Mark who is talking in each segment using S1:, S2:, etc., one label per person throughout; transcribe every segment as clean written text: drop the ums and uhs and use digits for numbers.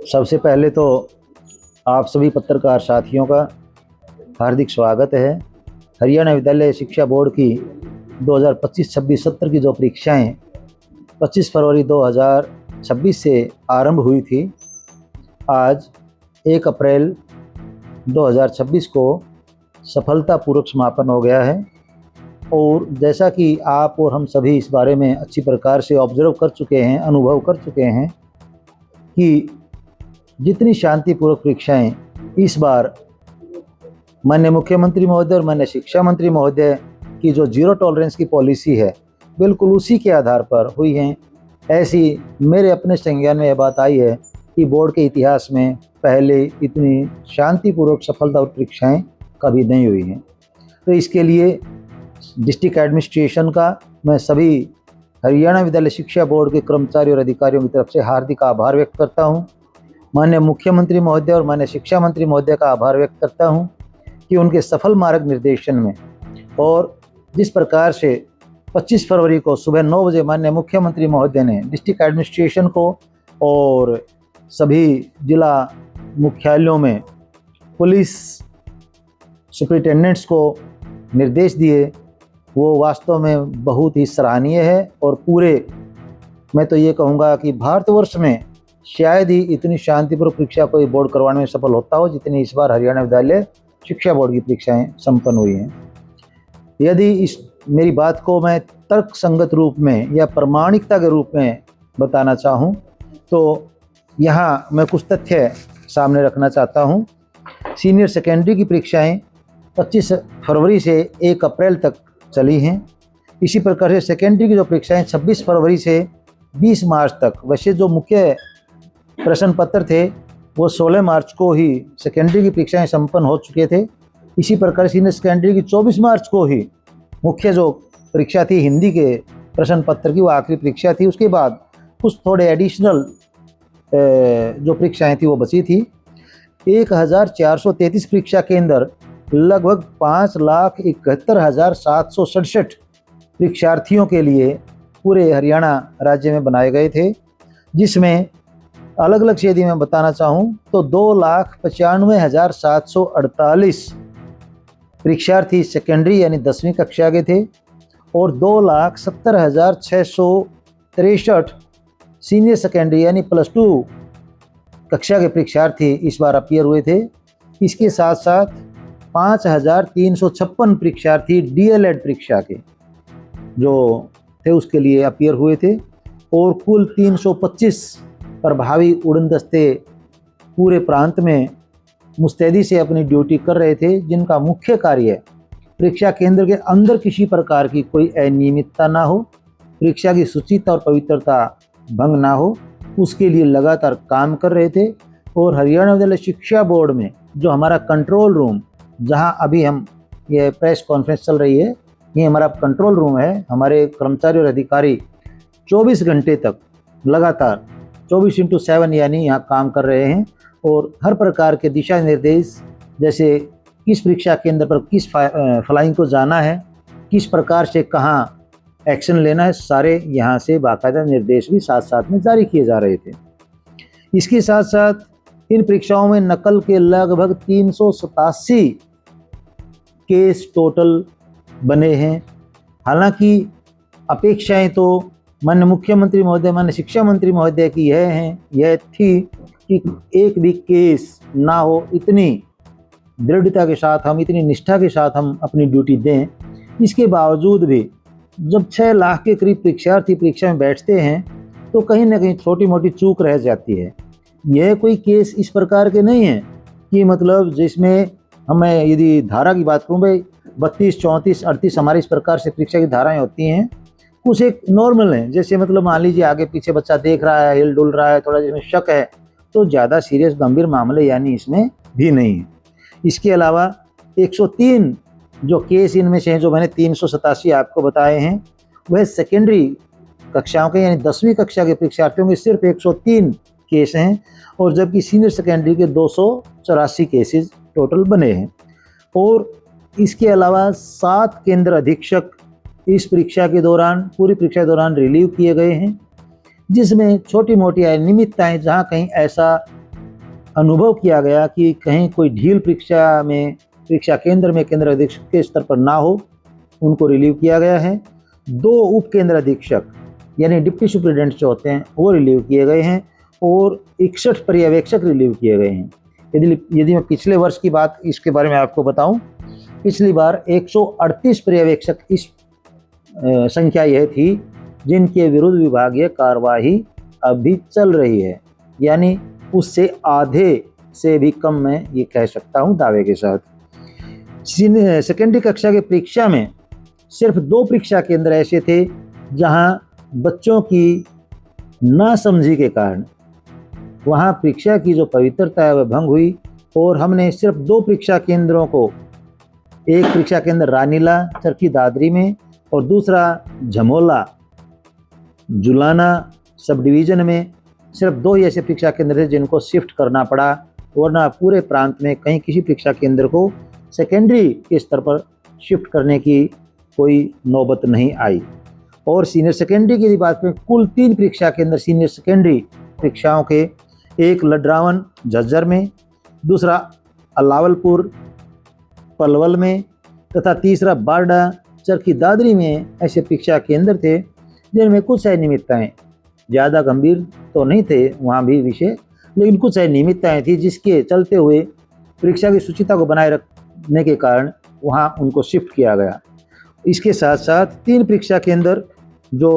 S1: सबसे पहले तो आप सभी पत्रकार साथियों का हार्दिक स्वागत है। हरियाणा विद्यालय शिक्षा बोर्ड की 2025-26 सत्र की जो परीक्षाएं 25 फरवरी 2026 से आरंभ हुई थी, आज 1 अप्रैल 2026 को सफलतापूर्वक समापन हो गया है। और जैसा कि आप और हम सभी इस बारे में अच्छी प्रकार से ऑब्जर्व कर चुके हैं, अनुभव कर चुके हैं कि जितनी शांतिपूर्वक परीक्षाएं इस बार माननीय मुख्यमंत्री महोदय और माननीय शिक्षा मंत्री महोदय की जो जीरो टॉलरेंस की पॉलिसी है, बिल्कुल उसी के आधार पर हुई हैं। ऐसी मेरे अपने संज्ञान में यह बात आई है कि बोर्ड के इतिहास में पहले इतनी शांतिपूर्वक सफलतापूर्वक परीक्षाएं कभी नहीं हुई हैं। तो इसके लिए डिस्ट्रिक्ट एडमिनिस्ट्रेशन का मैं सभी हरियाणा विद्यालय शिक्षा बोर्ड के कर्मचारियों और अधिकारियों की तरफ से हार्दिक आभार व्यक्त करता हूं। माननीय मुख्यमंत्री महोदय और माननीय शिक्षा मंत्री महोदय का आभार व्यक्त करता हूं कि उनके सफल मार्ग निर्देशन में और जिस प्रकार से 25 फरवरी को सुबह 9 बजे माननीय मुख्यमंत्री महोदय ने डिस्ट्रिक्ट एडमिनिस्ट्रेशन को और सभी जिला मुख्यालयों में पुलिस सुपरिटेंडेंट्स को निर्देश दिए, वो वास्तव में बहुत ही सराहनीय है। और पूरे मैं तो ये कहूँगा कि भारतवर्ष में शायद ही इतनी शांतिपूर्वक परीक्षा कोई बोर्ड करवाने में सफल होता हो जितनी इस बार हरियाणा विद्यालय शिक्षा बोर्ड की परीक्षाएं संपन्न हुई हैं। यदि इस मेरी बात को मैं तर्क संगत रूप में या प्रामाणिकता के रूप में बताना चाहूँ तो यहाँ मैं कुछ तथ्य सामने रखना चाहता हूँ। सीनियर सेकेंडरी की परीक्षाएं 25 फरवरी से 1 अप्रैल तक चली हैं। इसी प्रकार से सेकेंडरी की जो परीक्षाएं 26 फरवरी से 20 मार्च तक, वैसे जो मुख्य प्रश्न पत्र थे वो 16 मार्च को ही सेकेंडरी की परीक्षाएं संपन्न हो चुके थे। इसी प्रकार सीनियर सेकेंडरी की 24 मार्च को ही मुख्य जो परीक्षा थी हिंदी के प्रश्न पत्र की, वो आखिरी परीक्षा थी। उसके बाद कुछ थोड़े एडिशनल जो परीक्षाएं थी वो बची थी। 1433 परीक्षा केंद्र लगभग 5,71,767 परीक्षार्थियों के लिए पूरे हरियाणा राज्य में बनाए गए थे, जिसमें अलग अलग से यदि मैं बताना चाहूँ तो 2,95,748 परीक्षार्थी सेकेंडरी यानी 10वीं कक्षा के थे और 2,70,663 सीनियर सेकेंडरी यानी +2 कक्षा के परीक्षार्थी इस बार अपीयर हुए थे। इसके साथ साथ 5,356 परीक्षार्थी DLED परीक्षा के जो थे उसके लिए अपीयर हुए थे और कुल 325 प्रभावी उड़न दस्ते पूरे प्रांत में मुस्तैदी से अपनी ड्यूटी कर रहे थे, जिनका मुख्य कार्य परीक्षा केंद्र के अंदर किसी प्रकार की कोई अनियमितता ना हो, परीक्षा की शुचिता और पवित्रता भंग ना हो, उसके लिए लगातार काम कर रहे थे। और हरियाणा विद्यालय शिक्षा बोर्ड में जो हमारा कंट्रोल रूम, जहां अभी हम ये प्रेस कॉन्फ्रेंस चल रही है, ये हमारा कंट्रोल रूम है। हमारे कर्मचारी और अधिकारी 24 घंटे तक लगातार 24/7 यानी यहाँ काम कर रहे हैं और हर प्रकार के दिशा निर्देश, जैसे किस परीक्षा केंद्र पर किस फ्लाइंग को जाना है, किस प्रकार से कहाँ एक्शन लेना है, सारे यहाँ से बाकायदा निर्देश भी साथ साथ में जारी किए जा रहे थे। इसके साथ साथ इन परीक्षाओं में नकल के लगभग 387 केस टोटल बने हैं। हालांकि अपेक्षाएं तो माननीय मुख्यमंत्री महोदय, माननीय शिक्षा मंत्री महोदय की यह थी कि एक भी केस ना हो, इतनी दृढ़ता के साथ हम, इतनी निष्ठा के साथ हम अपनी ड्यूटी दें। इसके बावजूद भी जब 6 लाख के करीब परीक्षार्थी परीक्षा में बैठते हैं तो कहीं ना कहीं छोटी मोटी चूक रह जाती है। यह कोई केस इस प्रकार के नहीं है कि मतलब जिसमें हमें, यदि धारा की बात करूँ भाई 32, 34, 38 हमारी इस प्रकार से परीक्षा की धाराएं होती हैं, कुछ एक नॉर्मल है। जैसे मतलब मान लीजिए आगे पीछे बच्चा देख रहा है, हिल डुल रहा है, थोड़ा जिसमें शक है, तो ज़्यादा सीरियस गंभीर मामले यानी इसमें भी नहीं है। इसके अलावा 103 जो केस इनमें से हैं, जो मैंने 387 आपको बताए हैं, वह सेकेंडरी कक्षाओं के यानी 10वीं कक्षा के परीक्षार्थियों के सिर्फ 103 केस हैं और जबकि सीनियर सेकेंडरी के 284 केसेस टोटल बने हैं। और इसके अलावा 7 केंद्र अधीक्षक इस परीक्षा के दौरान, पूरी परीक्षा के दौरान रिलीव किए गए हैं, जिसमें छोटी मोटी अनियमितताएं जहां कहीं ऐसा अनुभव किया गया कि कहीं कोई ढील परीक्षा केंद्र में केंद्र अधीक्षक के स्तर पर ना हो, उनको रिलीव किया गया है। 2 उप केंद्र अधीक्षक यानी डिप्टी सुप्रिटेंडेंट जो होते हैं वो रिलीव किए गए हैं और 61 पर्यवेक्षक रिलीव किए गए हैं। यदि मैं पिछले वर्ष की बात इसके बारे में आपको बताऊं, पिछली बार 138 पर्यवेक्षक इस संख्या यह थी जिनके विरुद्ध विभागीय कार्यवाही अभी चल रही है, यानी उससे आधे से भी कम मैं ये कह सकता हूँ दावे के साथ। सेकेंडरी कक्षा के परीक्षा में सिर्फ 2 परीक्षा केंद्र ऐसे थे जहाँ बच्चों की नासमझी के कारण वहाँ परीक्षा की जो पवित्रता है वह भंग हुई और हमने सिर्फ 2 परीक्षा केंद्रों को, एक परीक्षा केंद्र रानीला चरखी दादरी में और दूसरा झमोला जुलाना सब डिवीज़न में, सिर्फ 2 ही ऐसे परीक्षा केंद्र थे जिनको शिफ्ट करना पड़ा, वरना पूरे प्रांत में कहीं किसी परीक्षा केंद्र को सेकेंडरी के स्तर पर शिफ्ट करने की कोई नौबत नहीं आई। और सीनियर सेकेंडरी की बात करें, कुल 3 परीक्षा केंद्र सीनियर सेकेंडरी परीक्षाओं के, एक लड्रावन झज्जर में, दूसरा अलावलपुर पलवल में तथा तीसरा बारडा चरखी दादरी में ऐसे परीक्षा केंद्र थे जिनमें कुछ अनियमितताएँ, ज़्यादा गंभीर तो नहीं थे वहाँ भी विषय, लेकिन कुछ अनियमितताएँ थी जिसके चलते हुए परीक्षा की शुचिता को बनाए रखने के कारण वहाँ उनको शिफ्ट किया गया। इसके साथ साथ 3 परीक्षा केंद्र जो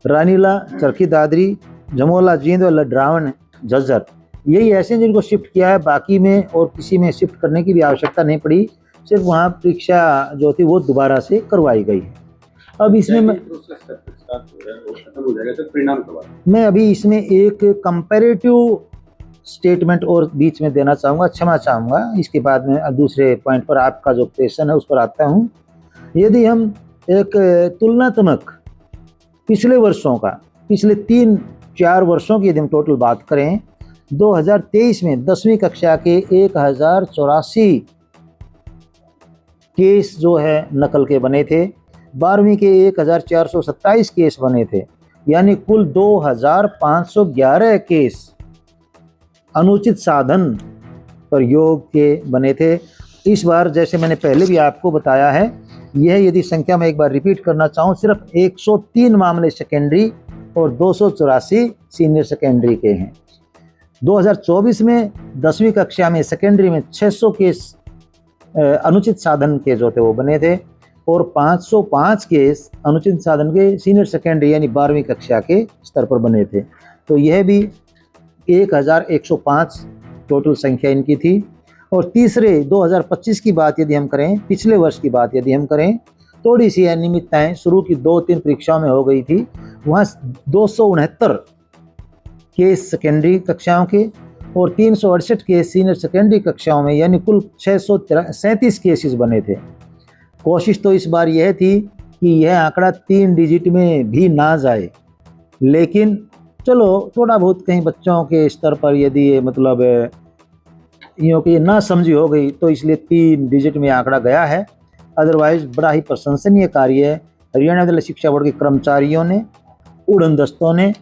S1: रानीला चरखी दादरी जमोला जींद और लड्रावन झज्जर, यही ऐसे जिनको शिफ्ट किया है, बाकी में और किसी में शिफ्ट करने की भी आवश्यकता नहीं पड़ी, सिर्फ वहाँ परीक्षा जो थी वो दोबारा से करवाई गई है। अब इसमें मैं अभी इसमें एक कंपैरेटिव स्टेटमेंट और बीच में देना चाहूँगा, क्षमा चाहूँगा, इसके बाद में दूसरे पॉइंट पर आपका जो क्वेश्चन है उस पर आता हूँ। यदि हम एक तुलनात्मक पिछले वर्षों का, पिछले 3-4 वर्षों की यदि हम टोटल बात करें, 2023 में 10वीं कक्षा के 1084 केस जो है नकल के बने थे, 12वीं के 1427 केस बने थे, यानी कुल 2511 केस अनुचित साधन पर योग के बने थे। इस बार जैसे मैंने पहले भी आपको बताया है, यह यदि संख्या में एक बार रिपीट करना चाहूँ, सिर्फ 103 मामले सेकेंडरी और 284 सीनियर सेकेंडरी के हैं। 2024 में 10वीं कक्षा में सेकेंडरी में 600 केस अनुचित साधन के जो थे वो बने थे और 505 केस अनुचित साधन के सीनियर सेकेंडरी यानी 12वीं कक्षा के स्तर पर बने थे। तो यह भी 1105 टोटल संख्या इनकी थी। और तीसरे 2025 की बात यदि हम करें, पिछले वर्ष की बात यदि हम करें, थोड़ी सी अनियमितताएँ शुरू की 2-3 परीक्षाओं में हो गई थी, वहाँ 269 केस सेकेंडरी कक्षाओं के और 368 केस सीनियर सेकेंडरी कक्षाओं में, यानी कुल 637 केसेस बने थे। कोशिश तो इस बार यह थी कि यह आंकड़ा 3 डिजिट में भी ना जाए, लेकिन चलो थोड़ा बहुत कहीं बच्चों के स्तर पर यदि मतलब यूँ कि ना समझी हो गई तो इसलिए 3 डिजिट में आंकड़ा गया है। अदरवाइज बड़ा ही प्रशंसनीय कार्य है हरियाणा विद्यालय शिक्षा बोर्ड के कर्मचारियों ने, उड़न दस्तों ने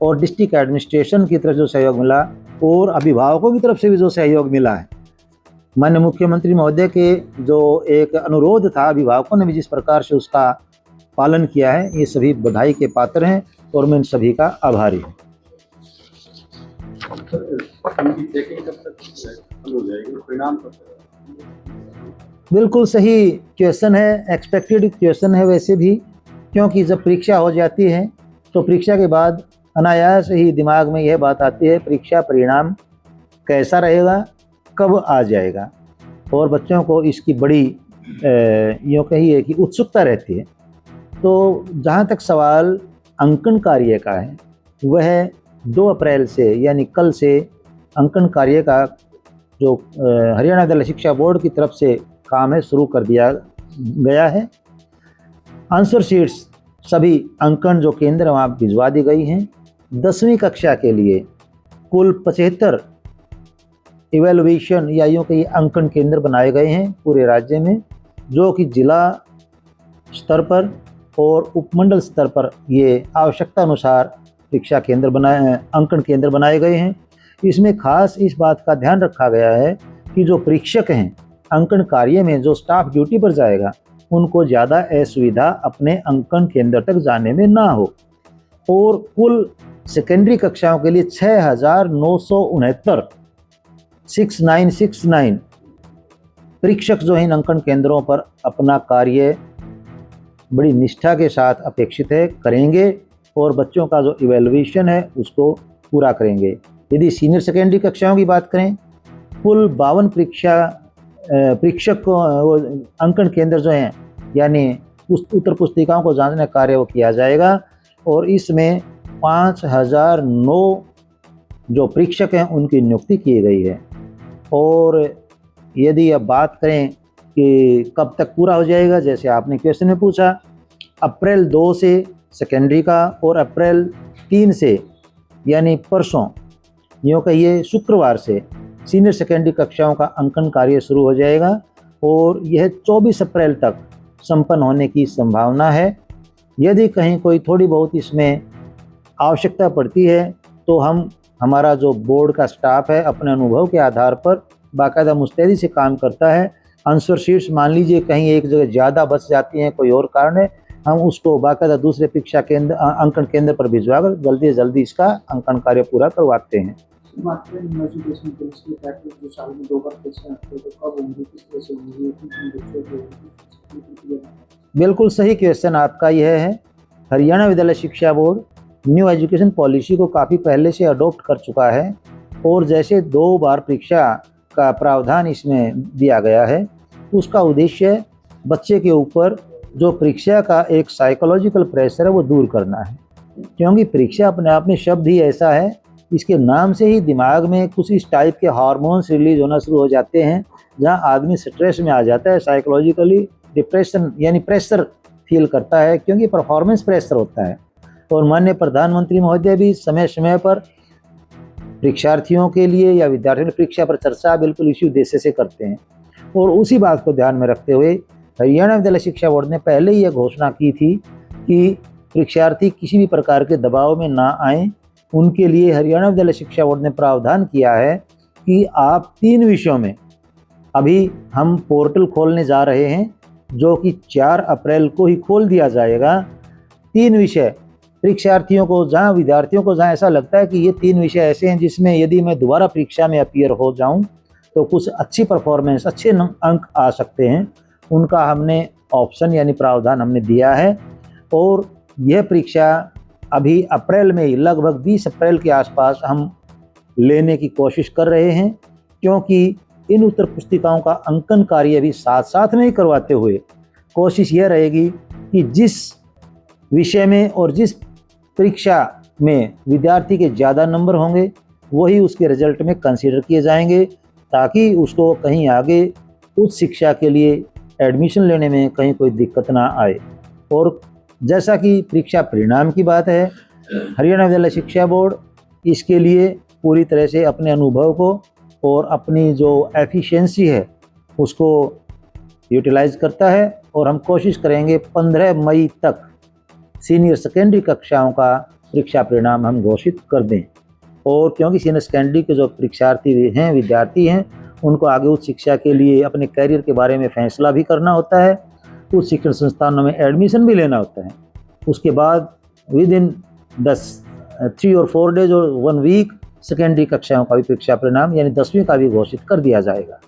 S1: और डिस्ट्रिक्ट एडमिनिस्ट्रेशन की तरफ जो सहयोग मिला और अभिभावकों की तरफ से भी जो सहयोग मिला है। माननीय मुख्यमंत्री महोदय के जो एक अनुरोध था, अभिभावकों ने भी जिस प्रकार से उसका पालन किया है, ये सभी बधाई के पात्र हैं और मैं इन सभी का आभारी हूँ। बिल्कुल सही क्वेश्चन है, एक्सपेक्टेड क्वेश्चन है वैसे भी, क्योंकि जब परीक्षा हो जाती है तो परीक्षा के बाद अनायास ही दिमाग में यह बात आती है परीक्षा परिणाम कैसा रहेगा, कब आ जाएगा, और बच्चों को इसकी बड़ी यूँ कहिए कि उत्सुकता रहती है। तो जहाँ तक सवाल अंकन कार्य का है, वह 2 अप्रैल से यानी कल से अंकन कार्य का जो हरियाणा विद्यालय शिक्षा बोर्ड की तरफ से काम है शुरू कर दिया गया है। आंसर शीट्स सभी अंकन जो केंद्र वहाँ भिजवा दी गई हैं। 10वीं कक्षा के लिए कुल 75 इवेलुएशन या यूँ कहिए अंकन केंद्र बनाए गए हैं पूरे राज्य में, जो कि जिला स्तर पर और उपमंडल स्तर पर ये आवश्यकता अनुसार परीक्षा केंद्र अंकन केंद्र बनाए गए हैं। इसमें खास इस बात का ध्यान रखा गया है कि जो परीक्षक हैं अंकन कार्य में, जो स्टाफ ड्यूटी पर जाएगा, उनको ज़्यादा असुविधा अपने अंकन केंद्र तक जाने में ना हो। और कुल सेकेंडरी कक्षाओं के लिए 6969 परीक्षक जो इन अंकन केंद्रों पर अपना कार्य बड़ी निष्ठा के साथ अपेक्षित है करेंगे और बच्चों का जो इवैल्यूएशन है उसको पूरा करेंगे। यदि सीनियर सेकेंडरी कक्षाओं की बात करें, कुल 52 परीक्षक को अंकन केंद्र जो हैं यानी उत्तर पुस्तिकाओं को जांचने का कार्य वो किया जाएगा और इसमें 5009 जो परीक्षक हैं उनकी नियुक्ति की गई है। और यदि अब बात करें कि कब तक पूरा हो जाएगा, जैसे आपने क्वेश्चन में पूछा, अप्रैल 2 से सेकेंडरी का और अप्रैल 3 से यानी परसों, यूँ कहिए शुक्रवार से सीनियर सेकेंडरी कक्षाओं का अंकन कार्य शुरू हो जाएगा और यह 24 अप्रैल तक संपन्न होने की संभावना है। यदि कहीं कोई थोड़ी बहुत इसमें आवश्यकता पड़ती है तो हमारा जो बोर्ड का स्टाफ है अपने अनुभव के आधार पर बाकायदा मुस्तैदी से काम करता है। आंसर शीट्स मान लीजिए कहीं एक जगह ज़्यादा बच जाती हैं, कोई और कारण है, हम उसको बाकायदा दूसरे परीक्षा केंद्र अंकन केंद्र पर भिजवाकर जल्दी से जल्दी इसका अंकन कार्य पूरा करवाते हैं। बिल्कुल सही क्वेश्चन आपका यह है। हरियाणा विद्यालय शिक्षा बोर्ड न्यू एजुकेशन पॉलिसी को काफ़ी पहले से अडॉप्ट कर चुका है और जैसे 2 बार परीक्षा का प्रावधान इसमें दिया गया है, उसका उद्देश्य बच्चे के ऊपर जो परीक्षा का एक साइकोलॉजिकल प्रेशर है वो दूर करना है। क्योंकि परीक्षा अपने आप में शब्द ही ऐसा है, इसके नाम से ही दिमाग में कुछ इस टाइप के हार्मोन्स रिलीज होना शुरू हो जाते हैं जहां आदमी स्ट्रेस में आ जाता है, साइकोलॉजिकली डिप्रेशन यानी प्रेशर फील करता है, क्योंकि परफॉर्मेंस प्रेशर होता है। और माननीय प्रधानमंत्री महोदय भी समय समय पर परीक्षार्थियों के लिए या विद्यार्थियों की परीक्षा पर चर्चा बिल्कुल इसी उद्देश्य से करते हैं। और उसी बात को ध्यान में रखते हुए हरियाणा विद्यालय शिक्षा बोर्ड ने पहले ही यह घोषणा की थी कि परीक्षार्थी किसी भी प्रकार के दबाव में ना आएँ। उनके लिए हरियाणा विद्यालय शिक्षा बोर्ड ने प्रावधान किया है कि आप 3 विषयों में अभी हम पोर्टल खोलने जा रहे हैं जो कि 4 अप्रैल को ही खोल दिया जाएगा। 3 विषय परीक्षार्थियों को, जहाँ विद्यार्थियों को जहाँ ऐसा लगता है कि ये 3 विषय ऐसे हैं जिसमें यदि मैं दोबारा परीक्षा में अपीयर हो जाऊं तो कुछ अच्छी परफॉर्मेंस, अच्छे अंक आ सकते हैं, उनका हमने ऑप्शन यानी प्रावधान हमने दिया है। और यह परीक्षा अभी अप्रैल में ही लगभग 20 अप्रैल के आसपास हम लेने की कोशिश कर रहे हैं, क्योंकि इन उत्तर पुस्तिकाओं का अंकन कार्य भी साथ साथ में ही करवाते हुए कोशिश यह रहेगी कि जिस विषय में और जिस परीक्षा में विद्यार्थी के ज़्यादा नंबर होंगे वही उसके रिजल्ट में कंसीडर किए जाएंगे, ताकि उसको कहीं आगे उच्च शिक्षा के लिए एडमिशन लेने में कहीं कोई दिक्कत ना आए। और जैसा कि परीक्षा परिणाम की बात है, हरियाणा विद्यालय शिक्षा बोर्ड इसके लिए पूरी तरह से अपने अनुभव को और अपनी जो एफिशिएंसी है उसको यूटिलाइज करता है और हम कोशिश करेंगे 15 मई तक सीनियर सेकेंडरी कक्षाओं का परीक्षा परिणाम हम घोषित कर दें। और क्योंकि सीनियर सेकेंडरी के जो परीक्षार्थी हैं, विद्यार्थी हैं, उनको आगे उच्च शिक्षा के लिए अपने करियर के बारे में फैसला भी करना होता है, उच्च शिक्षण संस्थानों में एडमिशन भी लेना होता है। उसके बाद विद इन 3 और 4 डेज और 1 वीक सेकेंडरी कक्षाओं का भी परीक्षा परिणाम यानी 10वीं का भी घोषित कर दिया जाएगा।